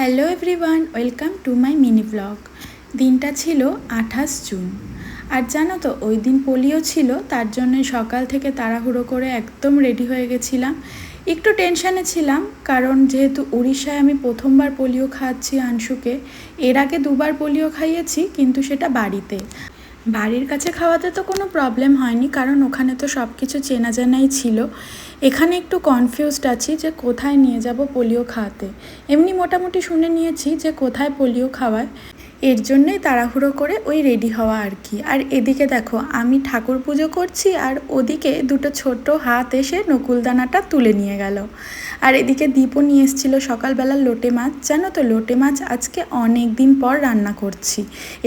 Hello everyone, welcome to my mini blog. দিনটা ছিল 28 June. আর জানো তো ওই দিন পোলিও ছিল, তার জন্য সকাল থেকে তাড়াহুড়ো করে একদম রেডি হয়ে গেছিলাম। একটু টেনশানে ছিলাম, কারণ যেহেতু উড়িষ্যায় আমি প্রথমবার পোলিও খাওয়াচ্ছি আনশুকে। এর আগে দুবার পোলিও খাইয়েছি, কিন্তু সেটা বাড়িতে। বাড়ির কাছে খাওয়াতে তো কোনো প্রবলেম হয়নি, কারণ ওখানে তো সব কিছু চেনা জানাই ছিল। এখানে একটু কনফিউজড আছি যে কোথায় নিয়ে যাব পোলিও খাওয়াতে। এমনি মোটামুটি শুনে নিয়েছি যে কোথায় পোলিও খাওয়ায়, এর জন্যই তাড়াহুড়ো করে ওই রেডি হওয়া আর কি। আর এদিকে দেখো আমি ঠাকুর পুজো করছি, আর ওদিকে দুটো ছোট হাত এসে নকুলদানাটা তুলে নিয়ে গেল। আর এদিকে দীপও নিয়ে এসেছিলো সকালবেলা লোটে মাছ। জানো তো লোটে মাছ আজকে অনেক দিন পর রান্না করছি।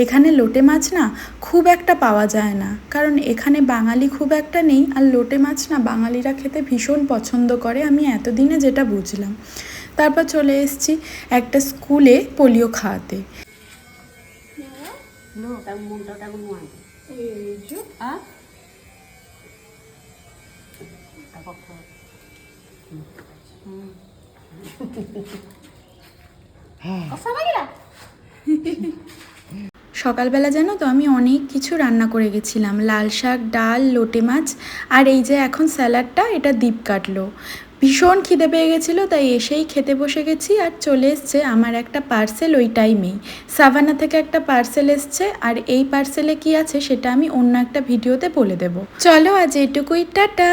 এখানে লোটে মাছ না খুব একটা পাওয়া যায় না, কারণ এখানে বাঙালি খুব একটা নেই। আর লোটে মাছ না বাঙালিরা খেতে ভীষণ পছন্দ করে, আমি এতদিনে যেটা বুঝলাম। তারপর চলে এসেছি একটা স্কুলে পোলিও খাওয়াতে। সকালবেলা জানো তো আমি অনেক কিছু রান্না করে গেছিলাম, লাল শাক, ডাল, লোটে মাছ, আর এই যে এখন স্যালাডটা, এটা দীপ কাটলো। ভীষণ খিদে পেয়ে গেছিলো, তাই এসেই খেতে বসে গেছি। আর চলে এসছে আমার একটা পার্সেল ওই টাইমেই। সাভানা থেকে একটা পার্সেল এসছে, আর এই পার্সেলে কি আছে সেটা আমি অন্য একটা ভিডিওতে বলে দেবো। চলো আজ এটুকুই, টাটা।